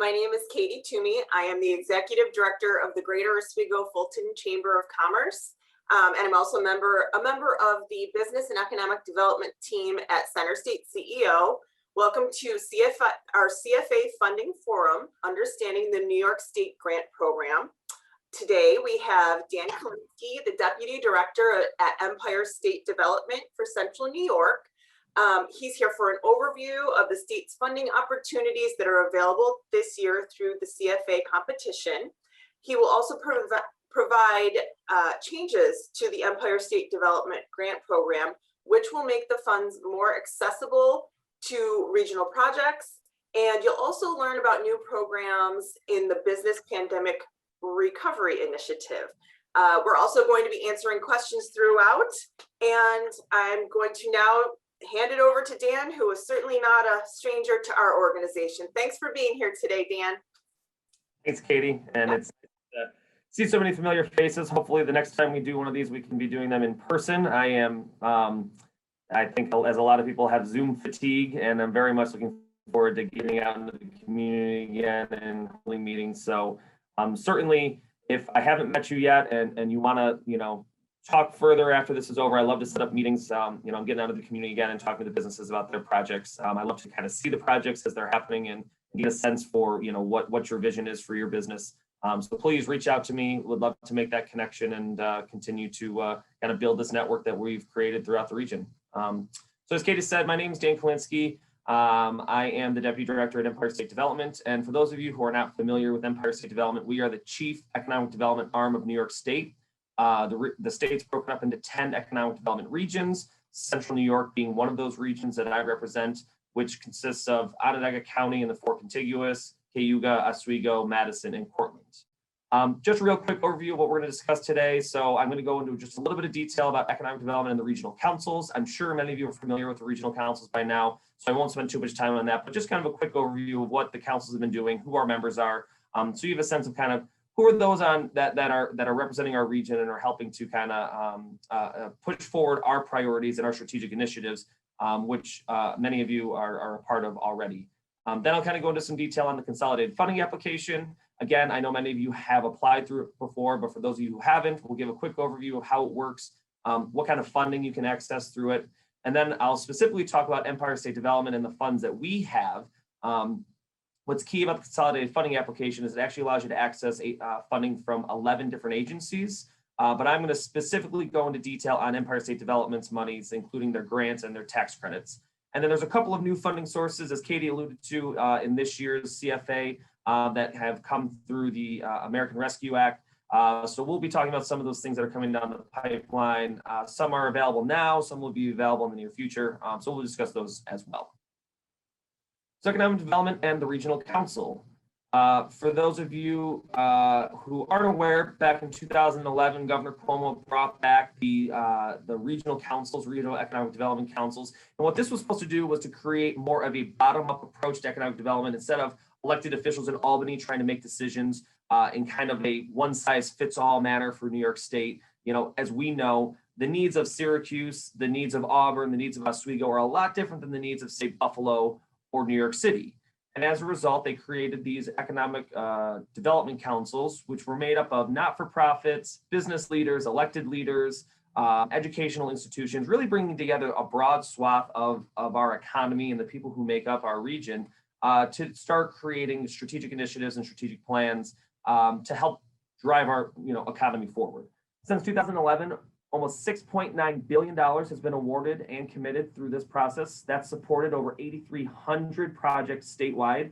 My name is Katie Toomey. I am the Executive Director of the Greater Oswego-Fulton Chamber of Commerce. And I'm also a member of the Business and Economic Development team at Center State CEO. Welcome to our CFA Funding Forum, Understanding the New York State Grant Program. Today we have Dan Kolinski, the Deputy Director at Empire State Development for Central New York. He's here for an overview of the state's funding opportunities that are available this year through the CFA competition. He will also provide changes to the Empire State Development Grant Program, which will make the funds more accessible to regional projects. And you'll also learn about new programs in the Business Pandemic Recovery Initiative. We're also going to be answering questions throughout, and I'm going to now hand it over to Dan, who is certainly not a stranger to our organization. Thanks for being here today, Dan. Thanks, Katie. And it's see so many familiar faces. Hopefully the next time we do one of these, we can be doing them in person. I think as a lot of people have Zoom fatigue, and I'm very much looking forward to getting out into the community again and holding meetings. So certainly if I haven't met you yet and you want to, talk further after this is over, I love to set up meetings. I'm getting out of the community again and talking to the businesses about their projects. I love to kind of see the projects as they're happening and get a sense for, what your vision is for your business. So please reach out to me. Would love to make that connection and continue to kind of build this network that we've created throughout the region. So as Katie said, my name is Dan Kolinski. I am the Deputy Director at Empire State Development. And for those of you who are not familiar with Empire State Development, we are the Chief Economic Development arm of New York State. The state's broken up into 10 economic development regions, Central New York being one of those regions that I represent, which consists of Onondaga County and the four contiguous, Cayuga, Oswego, Madison, and Cortland. Just a real quick overview of what we're going to discuss today. So I'm going to go into just a little bit of detail about economic development and the regional councils. I'm sure many of you are familiar with the regional councils by now, so I won't spend too much time on that, but just kind of a quick overview of what the councils have been doing, who our members are, so you have a sense of kind of who are those on that are representing our region and are helping to kind of push forward our priorities and our strategic initiatives, which many of you are a part of already. Then I'll kind of go into some detail on the Consolidated Funding Application. Again, I know many of you have applied through it before, but for those of you who haven't, we'll give a quick overview of how it works, what kind of funding you can access through it. And then I'll specifically talk about Empire State Development and the funds that we have. What's key about the Consolidated Funding Application is it actually allows you to access funding from 11 different agencies, but I'm going to specifically go into detail on Empire State Development's monies, including their grants and their tax credits. And then there's a couple of new funding sources, as Katie alluded to, in this year's CFA that have come through the American Rescue Act. So we'll be talking about some of those things that are coming down the pipeline. Some are available now, some will be available in the near future. So we'll discuss those as well. So economic development and the regional council. For those of you who aren't aware, back in 2011, Governor Cuomo brought back the regional councils, regional economic development councils. And what this was supposed to do was to create more of a bottom-up approach to economic development instead of elected officials in Albany trying to make decisions in kind of a one-size-fits-all manner for New York State. As we know, the needs of Syracuse, the needs of Auburn, the needs of Oswego are a lot different than the needs of, say, Buffalo or New York City. And as a result, they created these economic development councils, which were made up of not-for-profits, business leaders, elected leaders, educational institutions, really bringing together a broad swath of our economy and the people who make up our region to start creating strategic initiatives and strategic plans to help drive our economy forward. Since 2011, almost $6.9 billion has been awarded and committed through this process. That's supported over 8,300 projects statewide.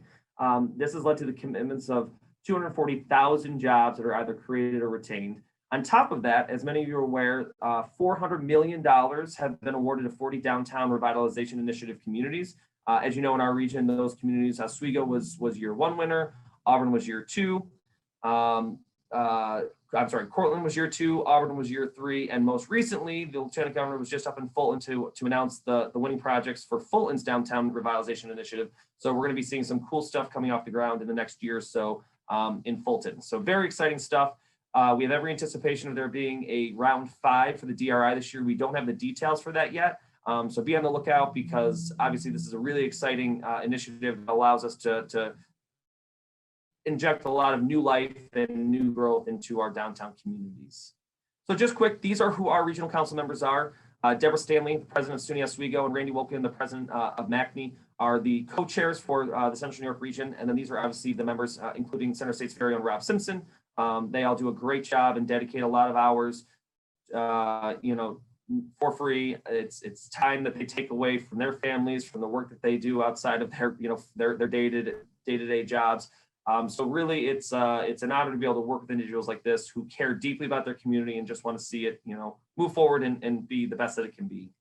This has led to the commitments of 240,000 jobs that are either created or retained. On top of that, as many of you are aware, $400 million have been awarded to 40 downtown revitalization initiative communities. As you know, in our region, those communities, Oswego was year one winner, Auburn was year two. Cortland was year two, Auburn was year three, and most recently, the Lieutenant Governor was just up in Fulton to announce the winning projects for Fulton's Downtown Revitalization Initiative. So we're going to be seeing some cool stuff coming off the ground in the next year or so in Fulton. So very exciting stuff. We have every anticipation of there being a round 5 for the DRI this year. We don't have the details for that yet. So be on the lookout, because obviously this is a really exciting initiative that allows us to inject a lot of new life and new growth into our downtown communities. So just quick, these are who our regional council members are. Deborah Stanley, the president of SUNY Oswego, and Randy Wolkin, the president of MACNY, are the co-chairs for the Central New York region. And then these are obviously the members, including Center State's very own Rob Simpson. They all do a great job and dedicate a lot of hours, for free. It's time that they take away from their families, from the work that they do outside of their day-to-day jobs. So really, it's an honor to be able to work with individuals like this who care deeply about their community and just want to see it, move forward and be the best that it can be.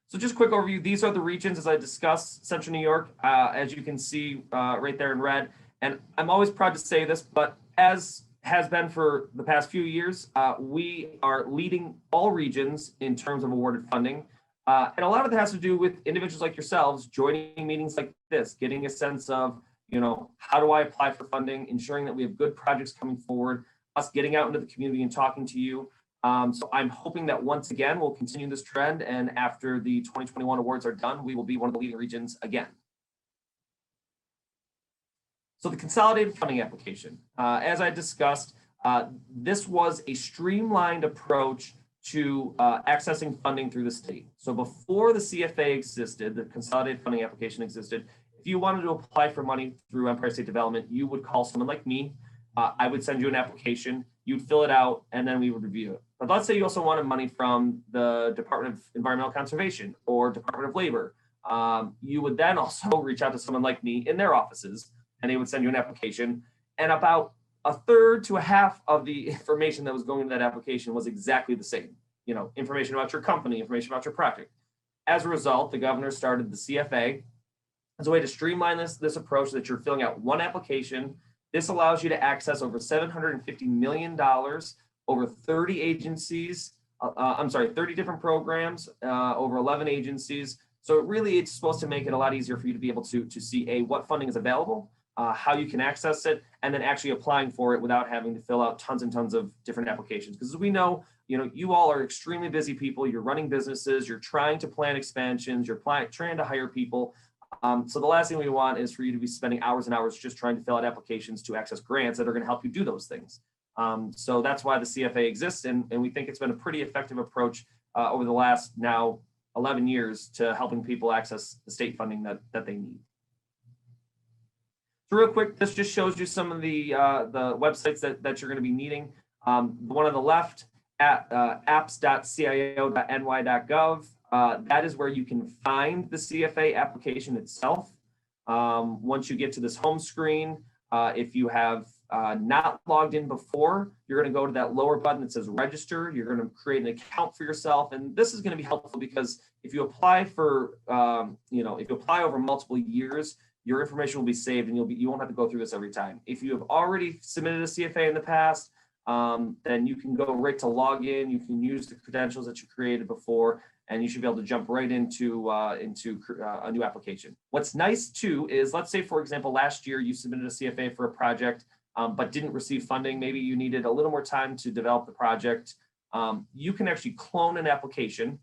So just a quick overview. These are the regions, as I discussed. Central New York, as you can see right there in red. And I'm always proud to say this, but as has been for the past few years, we are leading all regions in terms of awarded funding. And a lot of it has to do with individuals like yourselves joining meetings like this, getting a sense of, how do I apply for funding, ensuring that we have good projects coming forward, us getting out into the community and talking to you. So I'm hoping that once again, we'll continue this trend. And after the 2021 awards are done, we will be one of the leading regions again. So the Consolidated Funding Application, as I discussed, this was a streamlined approach to accessing funding through the state. So before the CFA existed, the Consolidated Funding Application existed, if you wanted to apply for money through Empire State Development, you would call someone like me. I would send you an application, you'd fill it out, and then we would review it. But let's say you also wanted money from the Department of Environmental Conservation or Department of Labor. You would then also reach out to someone like me in their offices, and they would send you an application. And about a third to a half of the information that was going into that application was exactly the same. Information about your company, information about your project. As a result, the governor started the CFA as a way to streamline this approach that you're filling out one application. This allows you to access over $750 million, over 30 agencies, 30 different programs, over 11 agencies. So it's supposed to make it a lot easier for you to be able to see what funding is available, how you can access it, and then actually applying for it without having to fill out tons and tons of different applications. Because as we know, you all are extremely busy people. You're running businesses. You're trying to plan expansions. You're trying to hire people. So the last thing we want is for you to be spending hours and hours just trying to fill out applications to access grants that are going to help you do those things. So that's why the CFA exists, and we think it's been a pretty effective approach over the last now 11 years to helping people access the state funding that they need. So real quick, this just shows you some of the websites that you're going to be needing. The one on the left, at apps.cio.ny.gov. That is where you can find the CFA application itself. Once you get to this home screen, if you have not logged in before, you're going to go to that lower button that says register. You're going to create an account for yourself. And this is going to be helpful because if you apply for, if you apply over multiple years, your information will be saved and you won't have to go through this every time. If you have already submitted a CFA in the past, then you can go right to log in. You can use the credentials that you created before, and you should be able to jump right into a new application. What's nice too is, let's say, for example, last year you submitted a CFA for a project, but didn't receive funding. Maybe you needed a little more time to develop the project. You can actually clone an application,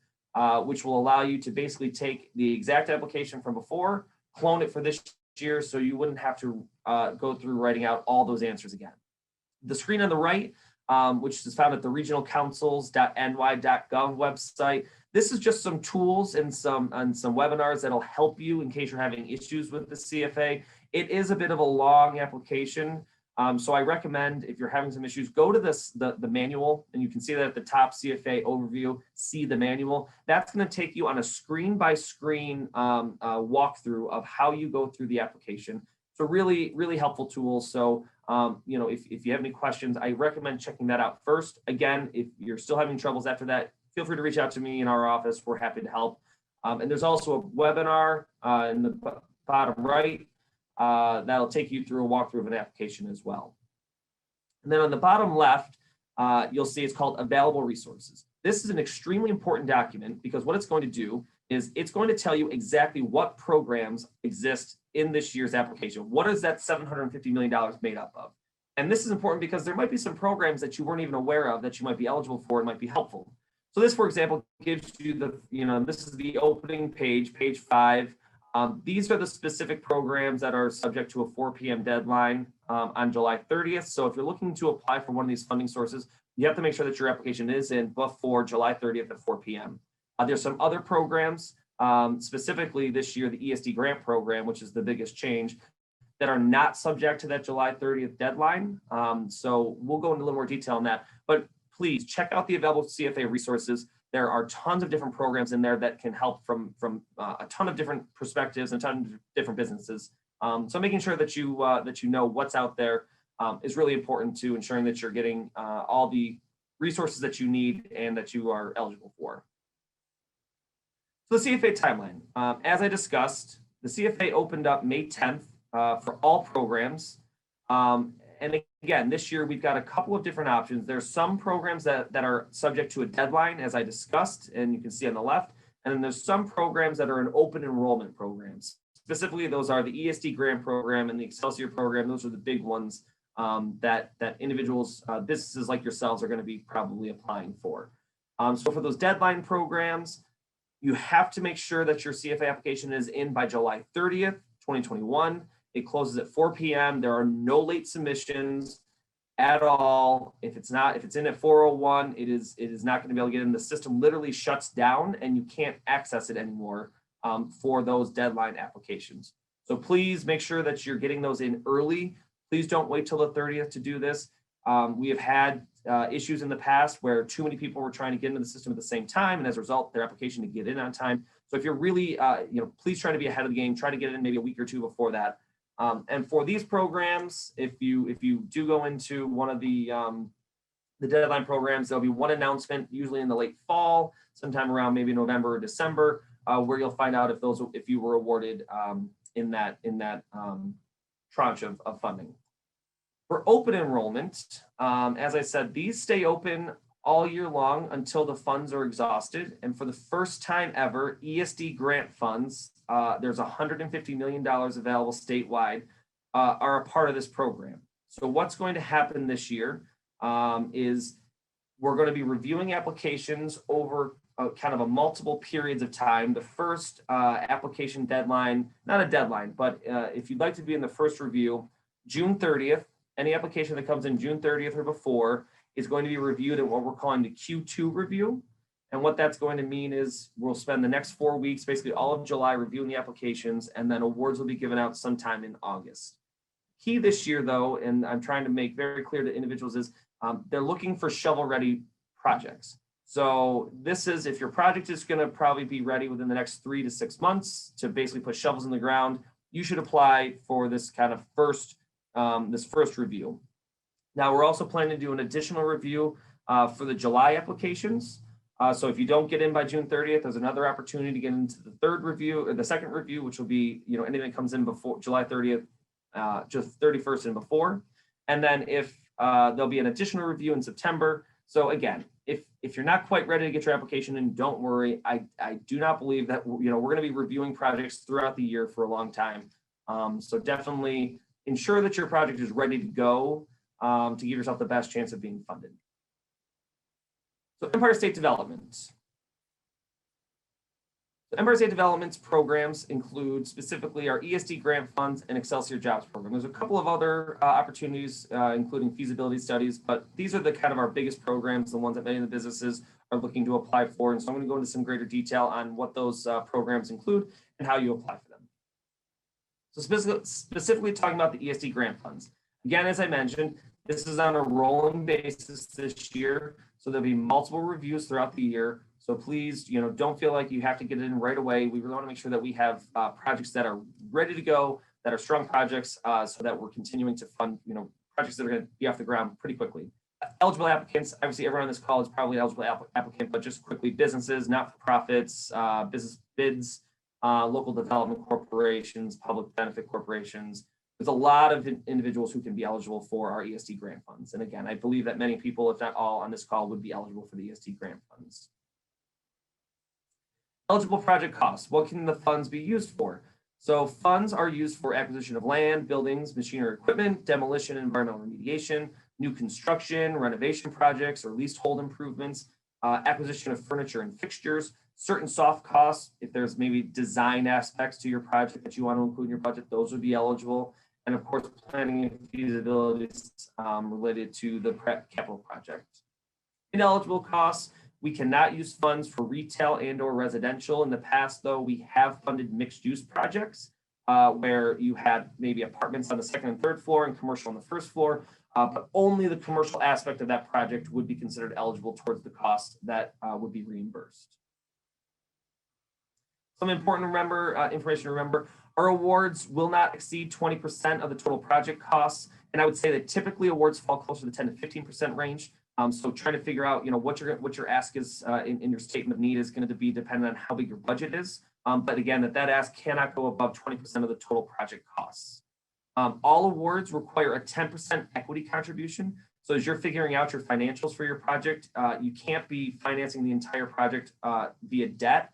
which will allow you to basically take the exact application from before, clone it for this year, so you wouldn't have to go through writing out all those answers again. The screen on the right, which is found at the regionalcouncils.ny.gov website. This is just some tools and some webinars that'll help you in case you're having issues with the CFA. It is a bit of a long application, so I recommend, if you're having some issues, go to the manual, and you can see that at the top, CFA overview, see the manual. That's going to take you on a screen-by-screen walkthrough of how you go through the application. So really, really helpful tools. So if you have any questions, I recommend checking that out first. Again, if you're still having troubles after that, feel free to reach out to me in our office. We're happy to help. And there's also a webinar in the bottom right that'll take you through a walkthrough of an application as well. And then on the bottom left, you'll see it's called Available Resources. This is an extremely important document because what it's going to do is it's going to tell you exactly what programs exist in this year's application. What is that $750 million made up of? And this is important because there might be some programs that you weren't even aware of that you might be eligible for and might be helpful. So this, for example, gives you this is the opening page, page 5. These are the specific programs that are subject to a 4 p.m. deadline on July 30th. So if you're looking to apply for one of these funding sources, you have to make sure that your application is in before July 30th at 4 p.m. There's some other programs, specifically this year, the ESD Grant Program, which is the biggest change, that are not subject to that July 30th deadline. So we'll go into a little more detail on that, but please check out the available CFA resources. There are tons of different programs in there that can help from a ton of different perspectives and a ton of different businesses. So making sure that you know what's out there is really important to ensuring that you're getting all the resources that you need and that you are eligible for. So the CFA timeline, as I discussed, the CFA opened up May 10th for all programs. And again, this year we've got a couple of different options. There's some programs that are subject to a deadline, as I discussed, and you can see on the left. And then there's some programs that are in open enrollment programs. Specifically, those are the ESD Grant Program and the Excelsior program. Those are the big ones that individuals, businesses like yourselves are going to be probably applying for. So for those deadline programs, you have to make sure that your CFA application is in by July 30th, 2021. It closes at 4 p.m. There are no late submissions at all. If it's in at 4:01, it is not going to be able to get in. The system literally shuts down and you can't access it anymore for those deadline applications. So please make sure that you're getting those in early. Please don't wait till the 30th to do this. We have had issues in the past where too many people were trying to get into the system at the same time, and as a result, their application to get in on time. So if you're really, please try to be ahead of the game. Try to get in maybe a week or two before that. And for these programs, if you do go into one of the deadline programs, there'll be one announcement, usually in the late fall, sometime around maybe November or December, where you'll find out if you were awarded in that tranche of funding. For open enrollment, as I said, these stay open all year long until the funds are exhausted. And for the first time ever, ESD Grant Funds, there's $150 million available statewide, are a part of this program. So what's going to happen this year is we're going to be reviewing applications over kind of a multiple periods of time. The first application deadline, not a deadline, but if you'd like to be in the first review, June 30th, any application that comes in June 30th or before is going to be reviewed in what we're calling the Q2 review. And what that's going to mean is we'll spend the next 4 weeks, basically all of July, reviewing the applications, and then awards will be given out sometime in August. Key this year, though, and I'm trying to make very clear to individuals, is they're looking for shovel-ready projects. So this is, if your project is going to probably be ready within the next 3 to 6 months to basically put shovels in the ground, you should apply for this kind of first review. Now, we're also planning to do an additional review for the July applications. So if you don't get in by June 30th, there's another opportunity to get into the third review or the second review, which will be, anything that comes in before July 30th, just 31st and before. And then if there'll be an additional review in September. So again, if you're not quite ready to get your application in, don't worry. I do not believe that, we're going to be reviewing projects throughout the year for a long time. So definitely ensure that your project is ready to go to give yourself the best chance of being funded. So Empire State Development. So Empire State Development's programs include specifically our ESD Grant Funds and Excelsior Jobs Program. There's a couple of other opportunities, including feasibility studies, but these are the kind of our biggest programs, the ones that many of the businesses are looking to apply for. And so I'm going to go into some greater detail on what those programs include and how you apply for them. So specifically talking about the ESD Grant Funds. Again, as I mentioned, this is on a rolling basis this year. So there'll be multiple reviews throughout the year. So please, don't feel like you have to get it in right away. We really want to make sure that we have projects that are ready to go, that are strong projects, so that we're continuing to fund, projects that are going to be off the ground pretty quickly. Eligible applicants, obviously everyone on this call is probably an eligible applicant, but just quickly, businesses, not-for-profits, business bids, local development corporations, public benefit corporations. There's a lot of individuals who can be eligible for our ESD grant funds. And again, I believe that many people, if not all on this call, would be eligible for the ESD grant funds. Eligible project costs. What can the funds be used for? So funds are used for acquisition of land, buildings, machinery, equipment, demolition, environmental remediation, new construction, renovation projects, or leasehold improvements, acquisition of furniture and fixtures. Certain soft costs, if there's maybe design aspects to your project that you want to include in your budget, those would be eligible. And of course, planning and feasibility related to the capital project. Ineligible costs, we cannot use funds for retail and or residential. In the past, though, we have funded mixed use projects where you had maybe apartments on the second and third floor and commercial on the first floor, but only the commercial aspect of that project would be considered eligible towards the cost that would be reimbursed. Some important information to remember, our awards will not exceed 20% of the total project costs. And I would say that typically awards fall closer to the 10 to 15% range. So trying to figure out, what your ask is in your statement of need is going to be dependent on how big your budget is. But again, that ask cannot go above 20% of the total project costs. All awards require a 10% equity contribution. So as you're figuring out your financials for your project, you can't be financing the entire project via debt.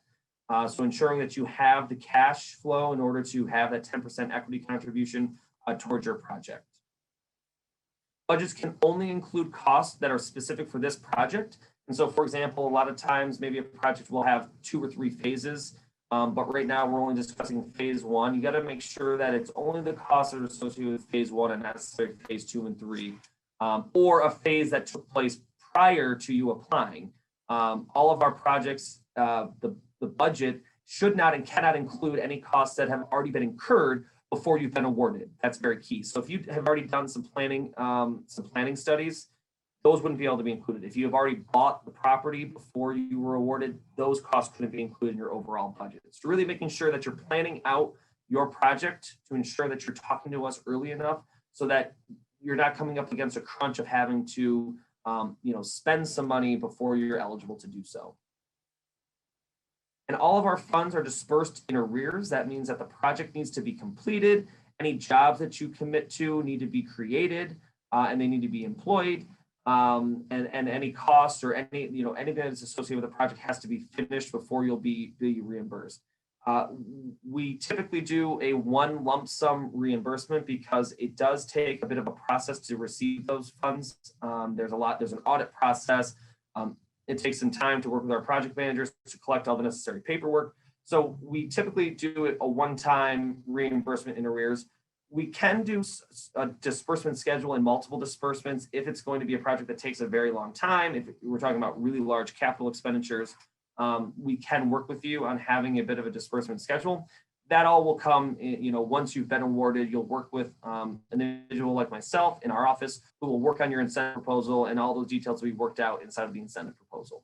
So ensuring that you have the cash flow in order to have that 10% equity contribution towards your project. Budgets can only include costs that are specific for this project. And so, for example, a lot of times maybe a project will have 2 or 3 phases, but right now we're only discussing phase 1. You got to make sure that it's only the costs that are associated with phase 1 and not necessarily phase 2 and 3, or a phase that took place prior to you applying. All of our projects, the budget should not and cannot include any costs that have already been incurred before you've been awarded. That's very key. So if you have already done some planning studies, those wouldn't be able to be included. If you have already bought the property before you were awarded, those costs couldn't be included in your overall budget. So really making sure that you're planning out your project to ensure that you're talking to us early enough so that you're not coming up against a crunch of having to spend some money before you're eligible to do so. And all of our funds are dispersed in arrears. That means that the project needs to be completed. Any jobs that you commit to need to be created and they need to be employed. And any costs or anything that's associated with the project has to be finished before you'll be reimbursed. We typically do a one lump sum reimbursement because it does take a bit of a process to receive those funds. There's an audit process. It takes some time to work with our project managers to collect all the necessary paperwork. So we typically do a one-time reimbursement in arrears. We can do a disbursement schedule and multiple disbursements if it's going to be a project that takes a very long time. If we're talking about really large capital expenditures, we can work with you on having a bit of a disbursement schedule. That all will come, once you've been awarded. You'll work with an individual like myself in our office who will work on your incentive proposal, and all those details will be worked out inside of the incentive proposal.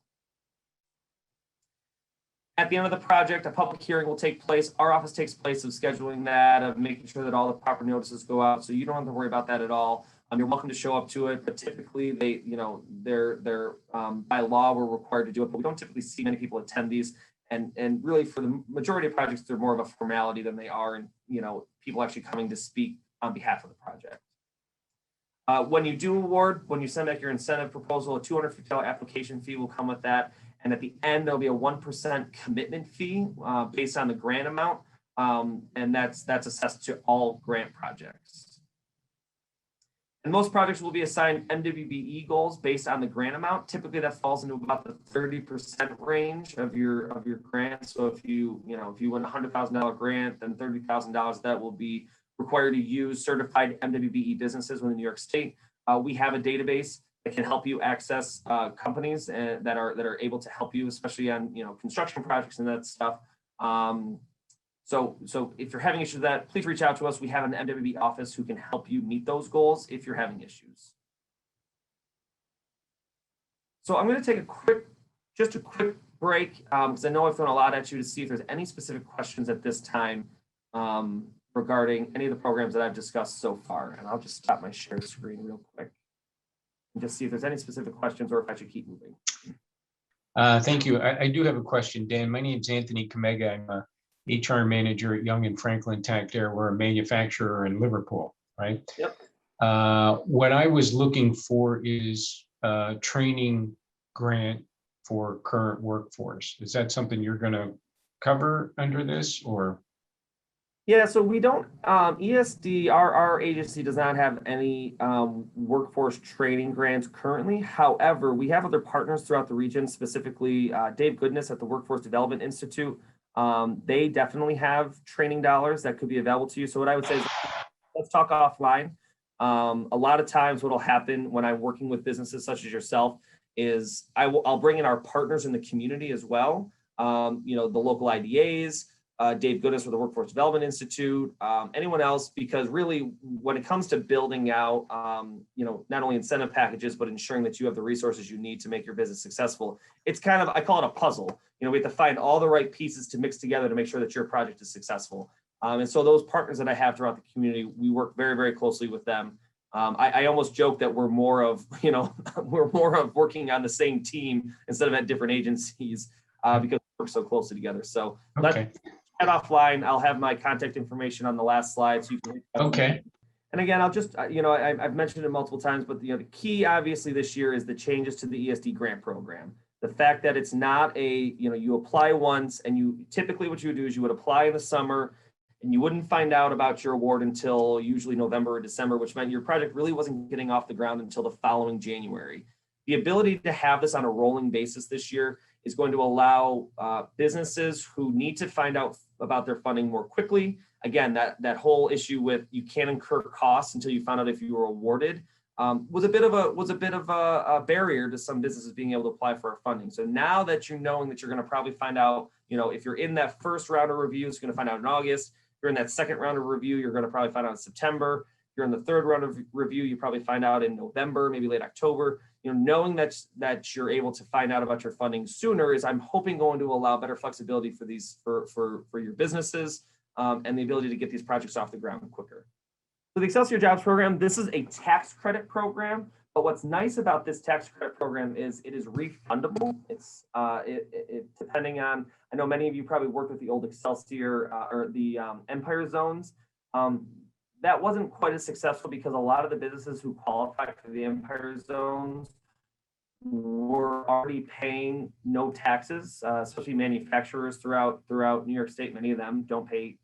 At the end of the project, a public hearing will take place. Our office takes place of scheduling that, of making sure that all the proper notices go out. So you don't have to worry about that at all. You're welcome to show up to it, but typically they're by law, we're required to do it, but we don't typically see many people attend these. And really for the majority of projects, they're more of a formality than they are, and people actually coming to speak on behalf of the project. When you do award, when you send back your incentive proposal, a $250 application fee will come with that. And at the end, there'll be a 1% commitment fee based on the grant amount. And that's assessed to all grant projects. And most projects will be assigned MWBE goals based on the grant amount. Typically that falls into about the 30% range of your grant. So if you win a $100,000 grant, then $30,000 that will be required to use certified MWBE businesses within New York State. We have a database that can help you access companies that are able to help you, especially on construction projects and that stuff. So if you're having issues with that, please reach out to us. We have an MWBE office who can help you meet those goals if you're having issues. So I'm going to take a quick break because I know I've thrown a lot at you to see if there's any specific questions at this time regarding any of the programs that I've discussed so far. And I'll just stop my share screen real quick and just see if there's any specific questions or if I should keep moving. Thank you. I do have a question, Dan. My name is Anthony Kamega. I'm a HR manager at Young and Franklin Tactair. We're a manufacturer in Liverpool, right? Yep. What I was looking for is a training grant for current workforce. Is that something you're going to cover under this, or? Yeah, so we don't, ESD, our agency does not have any workforce training grants currently. However, we have other partners throughout the region, specifically Dave Goodness at the Workforce Development Institute. They definitely have training dollars that could be available to you. So what I would say is let's talk offline. A lot of times what will happen when I'm working with businesses such as yourself is I'll bring in our partners in the community as well. The local IDAs, Dave Goodness with the Workforce Development Institute, anyone else, because really when it comes to building out, not only incentive packages, but ensuring that you have the resources you need to make your business successful, it's kind of, I call it a puzzle. We have to find all the right pieces to mix together to make sure that your project is successful. And so those partners that I have throughout the community, we work very, very closely with them. I almost joke that we're more of working on the same team instead of at different agencies because we work so closely together. So Okay. Head offline. I'll have my contact information on the last slide, so you can. Okay. And again, I'll just, I've mentioned it multiple times, but the key obviously this year is the changes to the ESD grant program. The fact that it's not you apply once and you typically what you would do is you would apply in the summer and you wouldn't find out about your award until usually November or December, which meant your project really wasn't getting off the ground until the following January. The ability to have this on a rolling basis this year is going to allow businesses who need to find out about their funding more quickly. Again, that whole issue with you can't incur costs until you found out if you were awarded was a bit of a barrier to some businesses being able to apply for our funding. So now that you're knowing that you're going to probably find out, if you're in that first round of review, it's going to find out in August. If you're in that second round of review, you're going to probably find out in September. If you're in the third round of review, you probably find out in November, maybe late October. Knowing that you're able to find out about your funding sooner is, I'm hoping, going to allow better flexibility for these for your businesses and the ability to get these projects off the ground quicker. So the Excelsior Jobs Program, this is a tax credit program, but what's nice about this tax credit program is it is refundable. It's depending on, I know many of you probably worked with the old Excelsior or the Empire Zones. That wasn't quite as successful because a lot of the businesses who qualified for the Empire Zones were already paying no taxes, especially manufacturers throughout New York State. Many of them don't pay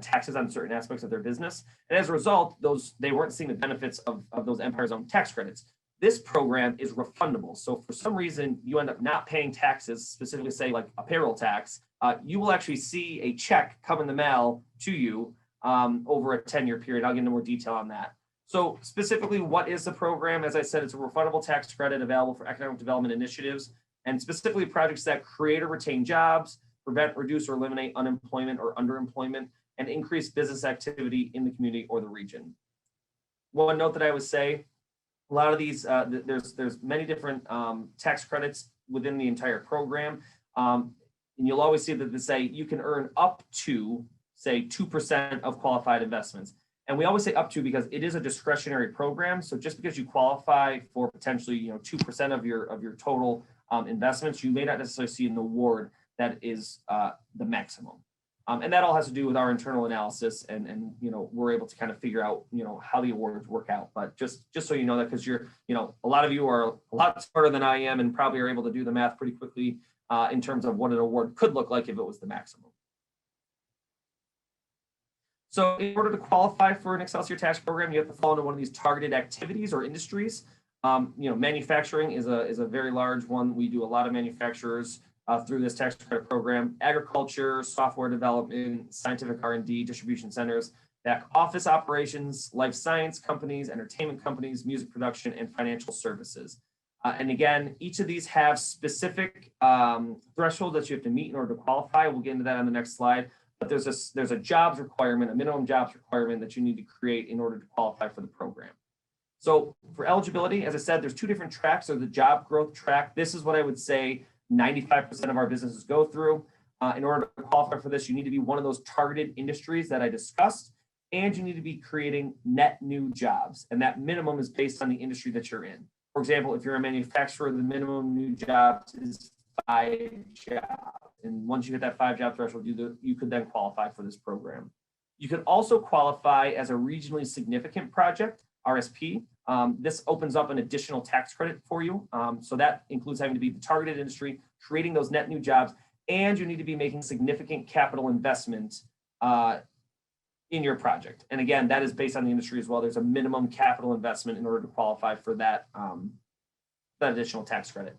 taxes on certain aspects of their business, and as a result, they weren't seeing the benefits of those Empire Zone tax credits. This program is refundable. So for some reason you end up not paying taxes, specifically say like a payroll tax, you will actually see a check come in the mail to you over a 10-year period. I'll get into more detail on that. So specifically, what is the program? As I said, it's a refundable tax credit available for economic development initiatives, and specifically projects that create or retain jobs, prevent, reduce, or eliminate unemployment or underemployment, and increase business activity in the community or the region. One note that I would say, a lot of these, there's many different tax credits within the entire program. And you'll always see that they say you can earn up to, say, 2% of qualified investments. And we always say up to because it is a discretionary program. So just because you qualify for potentially 2% of your total investments, you may not necessarily see an award that is the maximum. And that all has to do with our internal analysis, and we're able to kind of figure out how the awards work out. But just so you know that, because you're a lot of you are a lot smarter than I am and probably are able to do the math pretty quickly in terms of what an award could look like if it was the maximum. So in order to qualify for an Excelsior tax program, you have to fall into one of these targeted activities or industries. Manufacturing is a very large one. We do a lot of manufacturers through this tax credit program. Agriculture, software development, scientific R&D, distribution centers, back office operations, life science companies, entertainment companies, music production, and financial services. And again, each of these have specific thresholds that you have to meet in order to qualify. We'll get into that on the next slide. But there's a jobs requirement, a minimum jobs requirement that you need to create in order to qualify for the program. So for eligibility, as I said, there's two different tracks. So the job growth track, this is what I would say 95% of our businesses go through. In order to qualify for this, you need to be one of those targeted industries that I discussed, and you need to be creating net new jobs. And that minimum is based on the industry that you're in. For example, if you're a manufacturer, the minimum new jobs is 5 jobs. And once you hit that 5 job threshold, you could then qualify for this program. You could also qualify as a regionally significant project, RSP. This opens up an additional tax credit for you. So that includes having to be the targeted industry, creating those net new jobs, and you need to be making significant capital investment in your project. And again, that is based on the industry as well. There's a minimum capital investment in order to qualify for that, that additional tax credit.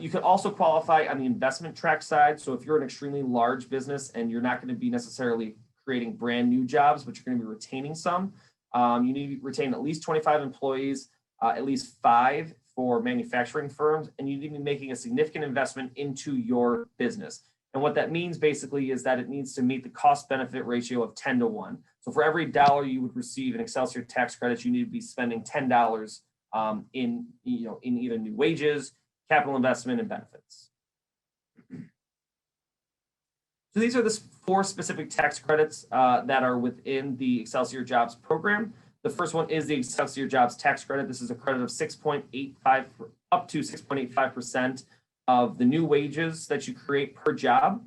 You could also qualify on the investment track side. So if you're an extremely large business and you're not going to be necessarily creating brand new jobs, but you're going to be retaining some, you need to retain at least 25 employees, at least 5 for manufacturing firms, and you need to be making a significant investment into your business. And what that means basically is that it needs to meet the cost benefit ratio of 10 to 1. So for every dollar you would receive in Excelsior tax credits, you need to be spending $10 in either new wages, capital investment, and benefits. So these are the 4 specific tax credits that are within the Excelsior Jobs program. The first one is the Excelsior Jobs tax credit. This is a credit of 6.85 up to 6.85% of the new wages that you create per job.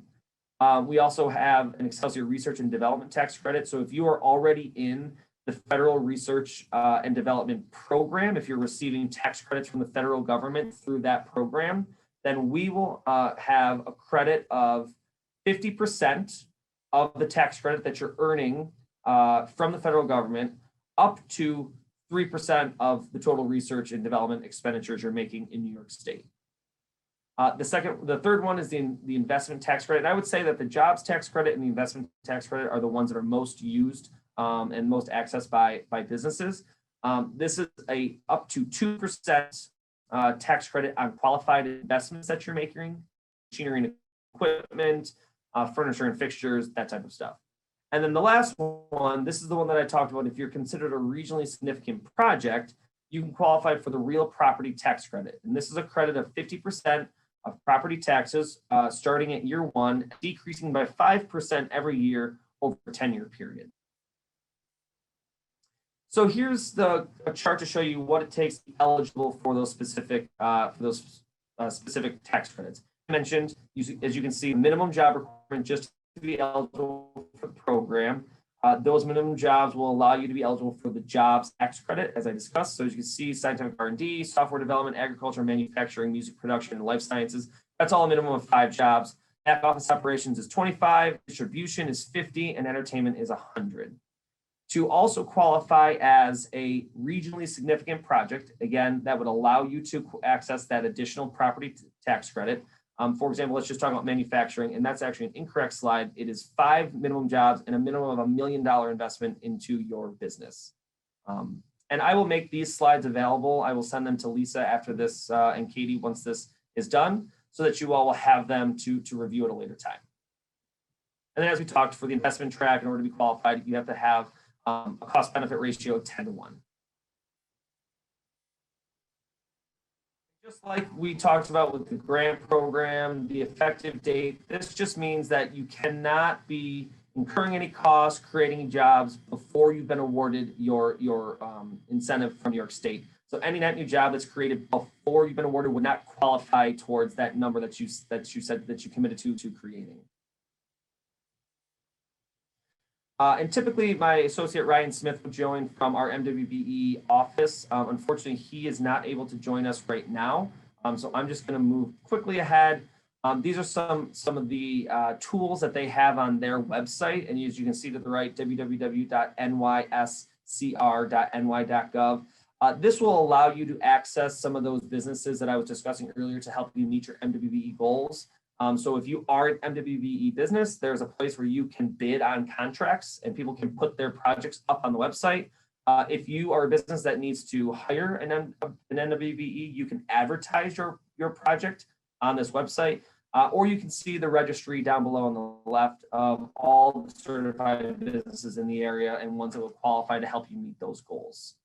We also have an Excelsior Research and Development tax credit. So if you are already in the federal research and development program, if you're receiving tax credits from the federal government through that program, then we will have a credit of 50% of the tax credit that you're earning from the federal government up to 3% of the total research and development expenditures you're making in New York State. The third one is the investment tax credit. And I would say that the jobs tax credit and the investment tax credit are the ones that are most used and most accessed by businesses. This is a up to 2% tax credit on qualified investments that you're making, machinery and equipment, furniture and fixtures, that type of stuff. And then the last one, this is the one that I talked about. If you're considered a regionally significant project, you can qualify for the real property tax credit. And this is a credit of 50% of property taxes starting at year 1, decreasing by 5% every year over a 10-year period. So here's a chart to show you what it takes to be eligible for those specific specific tax credits. I mentioned, as you can see, minimum job requirement just to be eligible for the program. Those minimum jobs will allow you to be eligible for the jobs tax credit, as I discussed. So as you can see, scientific R&D, software development, agriculture, manufacturing, music production, and life sciences. That's all a minimum of 5 jobs. Back office operations is 25, distribution is 50, and entertainment is 100. To also qualify as a regionally significant project, again, that would allow you to access that additional property tax credit. For example, let's just talk about manufacturing, and that's actually an incorrect slide. It is 5 minimum jobs and a minimum of $1 million investment into your business. And I will make these slides available. I will send them to Lisa after this and Katie once this is done, so that you all will have them to review at a later time. And then as we talked, for the investment track, in order to be qualified, you have to have a cost benefit ratio of 10 to 1. Just like we talked about with the grant program, the effective date, this just means that you cannot be incurring any costs, creating jobs before you've been awarded your incentive from New York State. So any net new job that's created before you've been awarded would not qualify towards that number that you said that you committed to creating. And typically my associate Ryan Smith would join from our MWBE office. Unfortunately, he is not able to join us right now. So I'm just going to move quickly ahead. These are some of the tools that they have on their website. And as you can see to the right, www.nyscr.ny.gov. This will allow you to access some of those businesses that I was discussing earlier to help you meet your MWBE goals. So if you are an MWBE business, there's a place where you can bid on contracts and people can put their projects up on the website. If you are a business that needs to hire an MWBE, you can advertise your project on this website, or you can see the registry down below on the left of all the certified businesses in the area and ones that will qualify to help you meet those goals.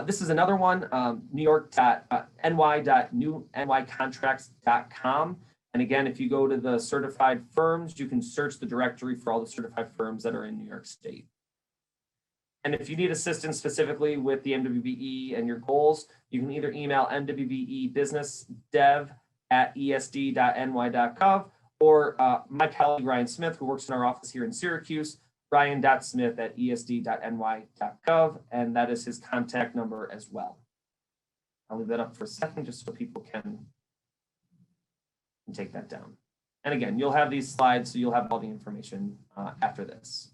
This is another one, ny.contracts.com. And again, if you go to the certified firms, you can search the directory for all the certified firms that are in New York State. And if you need assistance specifically with the MWBE and your goals, you can either email mwbebusinessdev@esd.ny.gov or my colleague Ryan Smith, who works in our office here in Syracuse, ryan.smith@esd.ny.gov, and that is his contact number as well. I'll leave that up for a second just so people can take that down. And again, you'll have these slides, so you'll have all the information after this.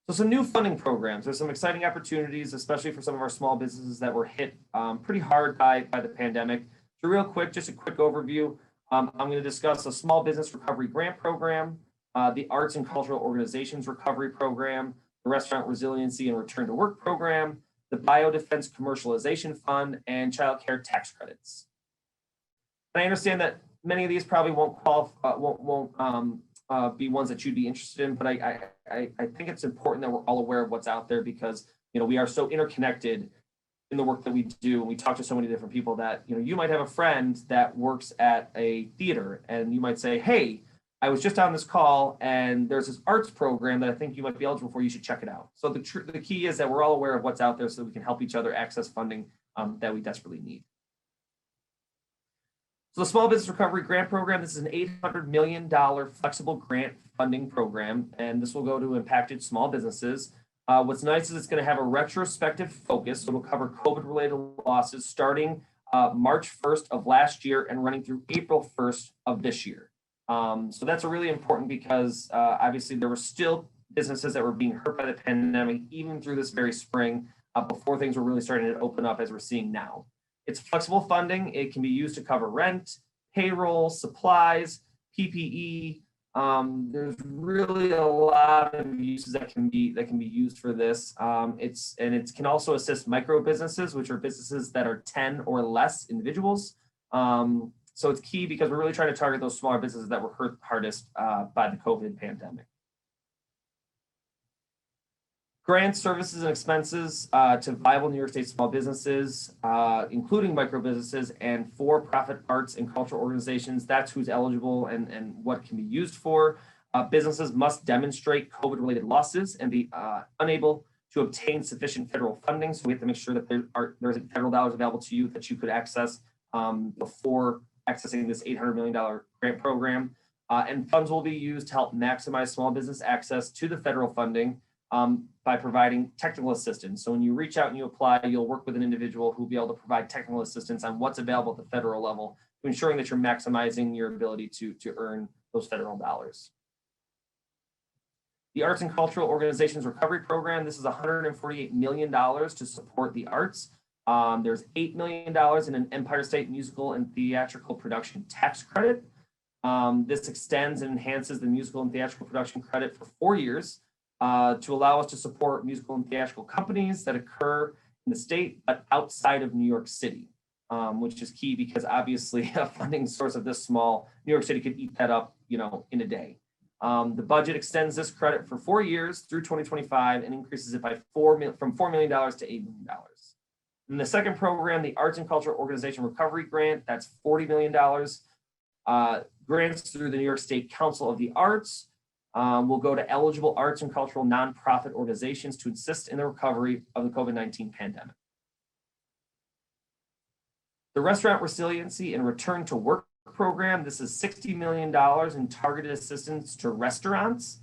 So some new funding programs. There's some exciting opportunities, especially for some of our small businesses that were hit pretty hard by the pandemic. So real quick, just a quick overview. I'm going to discuss a small business recovery grant program, the Arts and Cultural Organizations Recovery Program, the Restaurant Resiliency and Return to Work Program, the Biodefense Commercialization Fund, and Child Care Tax Credits. And I understand that many of these probably won't qualify, be ones that you'd be interested in, but I think it's important that we're all aware of what's out there because we are so interconnected in the work that we do. And we talk to so many different people that you might have a friend that works at a theater, and you might say, "Hey, I was just on this call, and there's this arts program that I think you might be eligible for. You should check it out." So the key is that we're all aware of what's out there, so that we can help each other access funding that we desperately need. So the Small Business Recovery Grant Program, this is an $800 million flexible grant funding program, and this will go to impacted small businesses. What's nice is it's going to have a retrospective focus, so it'll cover COVID-related losses starting March 1st of last year and running through April 1st of this year. So that's really important because obviously there were still businesses that were being hurt by the pandemic, even through this very spring, before things were really starting to open up as we're seeing now. It's flexible funding. It can be used to cover rent, payroll, supplies, PPE. There's really a lot of uses that can be used for this. It can also assist micro businesses, which are businesses that are 10 or less individuals. So it's key because we're really trying to target those smaller businesses that were hurt hardest by the COVID pandemic. Grants, services, and expenses to viable New York State small businesses, including micro businesses and for-profit arts and cultural organizations. That's who's eligible and what can be used for. Businesses must demonstrate COVID-related losses and be unable to obtain sufficient federal funding. So we have to make sure that there's federal dollars available to you that you could access before accessing this $800 million grant program. And funds will be used to help maximize small business access to the federal funding by providing technical assistance. So when you reach out and you apply, you'll work with an individual who will be able to provide technical assistance on what's available at the federal level, to ensuring that you're maximizing your ability to earn those federal dollars. The Arts and Cultural Organizations Recovery Program, this is $148 million to support the arts. There's $8 million in an Empire State Musical and Theatrical Production Tax Credit. This extends and enhances the musical and theatrical production credit for 4 years. To allow us to support musical and theatrical companies that occur in the state, but outside of New York City, which is key because obviously a funding source of this small, New York City could eat that up, in a day. The budget extends this credit for 4 years through 2025 and increases it by from $4 million to $8 million. In the second program, the Arts and Cultural Organization Recovery Grant, that's $40 million. Grants through the New York State Council of the Arts will go to eligible arts and cultural nonprofit organizations to assist in the recovery of the COVID-19 pandemic. The Restaurant Resiliency and Return to Work Program, this is $60 million in targeted assistance to restaurants.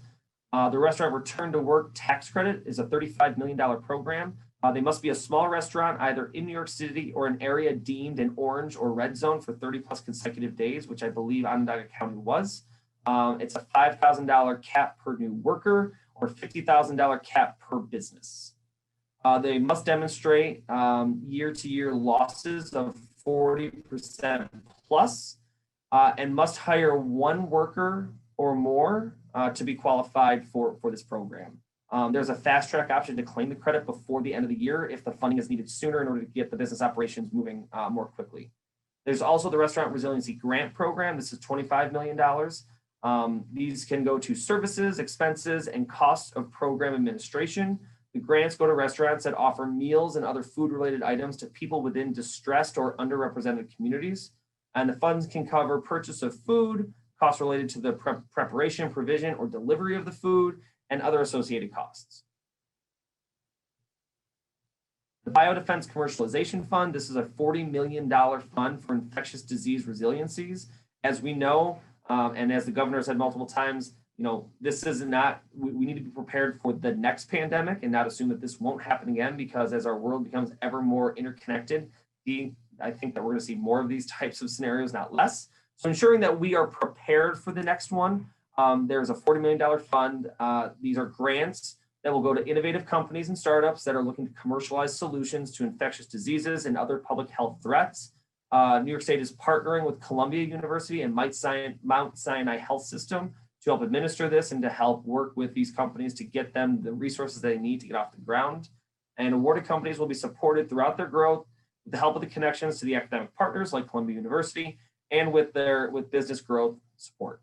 The Restaurant Return to Work Tax Credit is a $35 million program. They must be a small restaurant either in New York City or an area deemed an orange or red zone for 30 plus consecutive days, which I believe Onondaga County was. It's a $5,000 cap per new worker or $50,000 cap per business. They must demonstrate year-to-year losses of 40% plus and must hire one worker or more to be qualified for this program. There's a fast track option to claim the credit before the end of the year if the funding is needed sooner in order to get the business operations moving more quickly. There's also the Restaurant Resiliency Grant Program. This is $25 million. These can go to services, expenses, and costs of program administration. The grants go to restaurants that offer meals and other food-related items to people within distressed or underrepresented communities. And the funds can cover purchase of food, costs related to the preparation, provision, or delivery of the food, and other associated costs. The Biodefense Commercialization Fund, this is a $40 million fund for infectious disease resiliencies. As we know, and as the governor said multiple times, this is not, we need to be prepared for the next pandemic and not assume that this won't happen again, because as our world becomes ever more interconnected, the I think that we're going to see more of these types of scenarios, not less. So ensuring that we are prepared for the next one. There's a $40 million fund. These are grants that will go to innovative companies and startups that are looking to commercialize solutions to infectious diseases and other public health threats. New York State is partnering with Columbia University and Mount Sinai Health System to help administer this and to help work with these companies to get them the resources they need to get off the ground. And awarded companies will be supported throughout their growth with the help of the connections to the academic partners like Columbia University and with business growth support.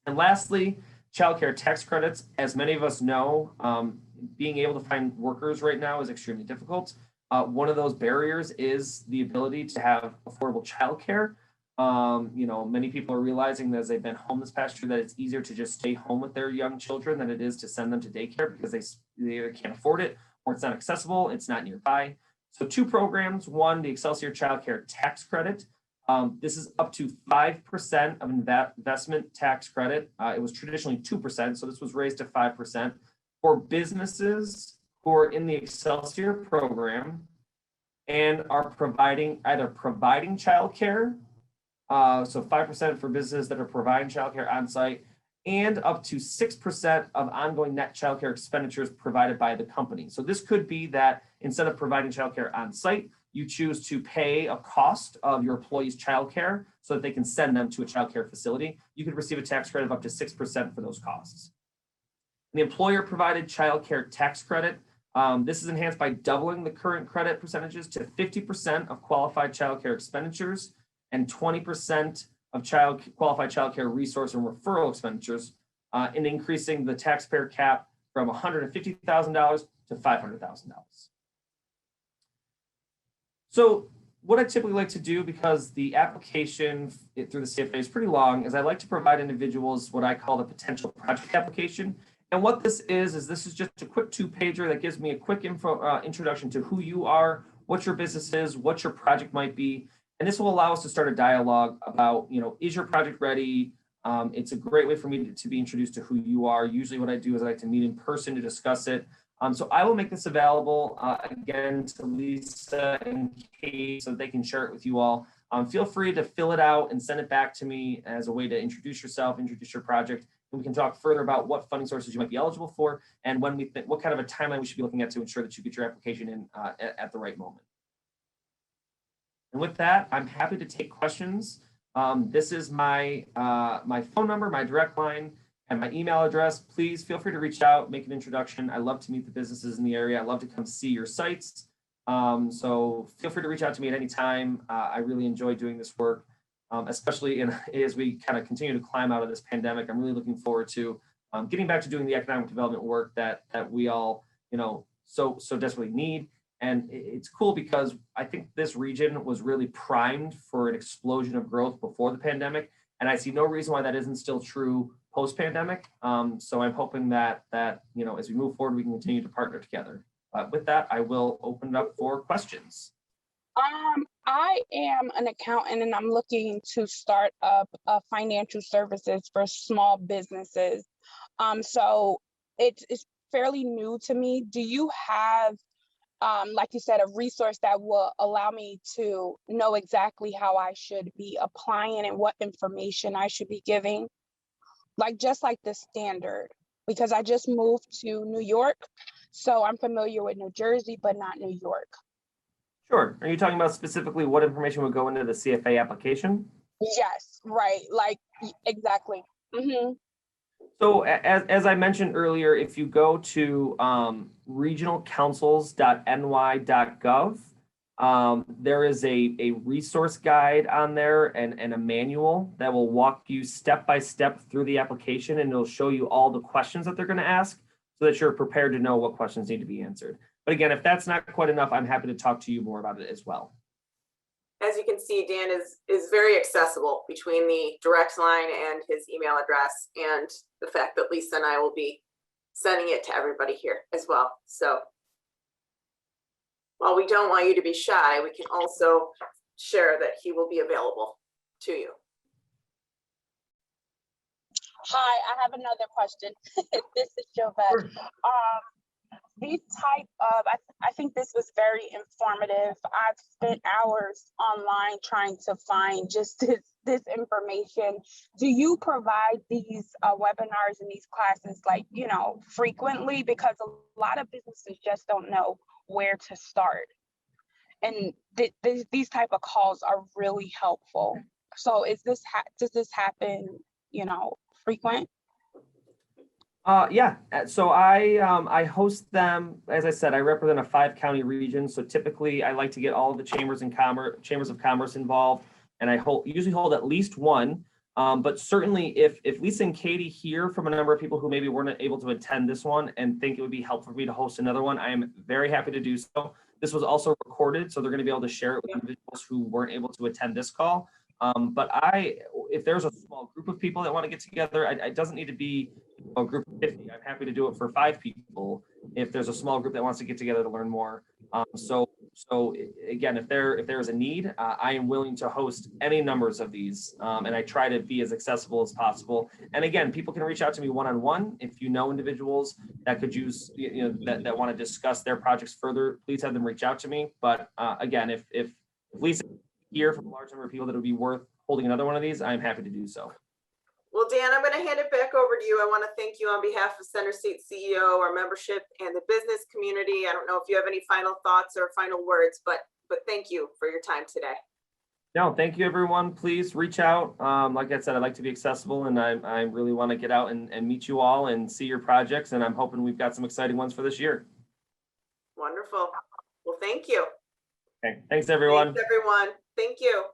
And lastly, childcare tax credits. As many of us know, being able to find workers right now is extremely difficult. One of those barriers is the ability to have affordable childcare. Many people are realizing that as they've been home this past year that it's easier to just stay home with their young children than it is to send them to daycare because they either can't afford it or it's not accessible, it's not nearby. So 2 programs, one, the Excelsior Childcare Tax Credit. This is up to 5% of investment tax credit. It was traditionally 2%, so this was raised to 5% for businesses who are in the Excelsior program and are providing childcare. So 5% for businesses that are providing childcare on site, and up to 6% of ongoing net childcare expenditures provided by the company. So this could be that instead of providing childcare on site, you choose to pay a cost of your employees' childcare so that they can send them to a childcare facility. You could receive a tax credit of up to 6% for those costs. The employer-provided childcare tax credit. This is enhanced by doubling the current credit percentages to 50% of qualified childcare expenditures and 20% of qualified childcare resource and referral expenditures, and increasing the taxpayer cap from $150,000 to $500,000. So what I typically like to do, because the application through the CFA is pretty long, is I like to provide individuals what I call the potential project application. And what this is this is just a quick 2-pager that gives me a quick introduction to who you are, what your business is, what your project might be. And this will allow us to start a dialogue about, is your project ready? It's a great way for me to be introduced to who you are. Usually what I do is I like to meet in person to discuss it. So I will make this available again to Lisa and Kate so that they can share it with you all. Feel free to fill it out and send it back to me as a way to introduce yourself, introduce your project, and we can talk further about what funding sources you might be eligible for and when what kind of a timeline we should be looking at to ensure that you get your application in at the right moment. And with that, I'm happy to take questions. This is my my phone number, my direct line, and my email address. Please feel free to reach out, make an introduction. I love to meet the businesses in the area. I love to come see your sites. So feel free to reach out to me at any time. I really enjoy doing this work, especially as we kind of continue to climb out of this pandemic. I'm really looking forward to getting back to doing the economic development work that we all, so desperately need. And it's cool because I think this region was really primed for an explosion of growth before the pandemic. And I see no reason why that isn't still true post-pandemic. So I'm hoping that as we move forward, we can continue to partner together. With that, I will open it up for questions. I am an accountant and I'm looking to start up financial services for small businesses. So it's fairly new to me. Do you have, like you said, a resource that will allow me to know exactly how I should be applying and what information I should be giving? Just like the standard, because I just moved to New York, so I'm familiar with New Jersey, but not New York. Sure. Are you talking about specifically what information would go into the CFA application? Yes, right. Exactly. Mm-hmm. So as I mentioned earlier, if you go to regionalcouncils.ny.gov, there is a resource guide on there and a manual that will walk you step by step through the application, and it'll show you all the questions that they're going to ask so that you're prepared to know what questions need to be answered. But again, if that's not quite enough, I'm happy to talk to you more about it as well. As you can see, Dan is very accessible between the direct line and his email address, and the fact that Lisa and I will be sending it to everybody here as well. So while we don't want you to be shy, we can also share that he will be available to you. Hi, I have another question. This is Jovette. Sure. these type of, I think this was very informative. I've spent hours online trying to find just this information. Do you provide these webinars and these classes like, you know, frequently? Because a lot of businesses just don't know where to start. And these type of calls are really helpful. So does this happen, you know, frequent? Yeah, so I host them. As I said, I represent a 5-county region. So typically I like to get all of the chambers of commerce involved, and I usually hold at least one. But certainly if Lisa and Katie hear from a number of people who maybe weren't able to attend this one and think it would be helpful for me to host another one, I am very happy to do so. This was also recorded, so they're going to be able to share it with individuals who weren't able to attend this call. But if there's a small group of people that want to get together, it doesn't need to be a group of 50. I'm happy to do it for 5 people if there's a small group that wants to get together to learn more. So again, if there is a need, I am willing to host any numbers of these, and I try to be as accessible as possible. And again, people can reach out to me one-on-one. If you know individuals that could use, that want to discuss their projects further, please have them reach out to me. But again, if Lisa hear from a large number of people that would be worth holding another one of these, I'm happy to do so. Well, Dan, I'm going to hand it back over to you. I want to thank you on behalf of Center State CEO, our membership, and the business community. I don't know if you have any final thoughts or final words, but thank you for your time today. No, thank you, everyone. Please reach out. Like I said, I'd like to be accessible, and I really want to get out and meet you all and see your projects, and I'm hoping we've got some exciting ones for this year. Wonderful. Well, thank you. Okay, thanks, everyone. Thanks, everyone. Thank you.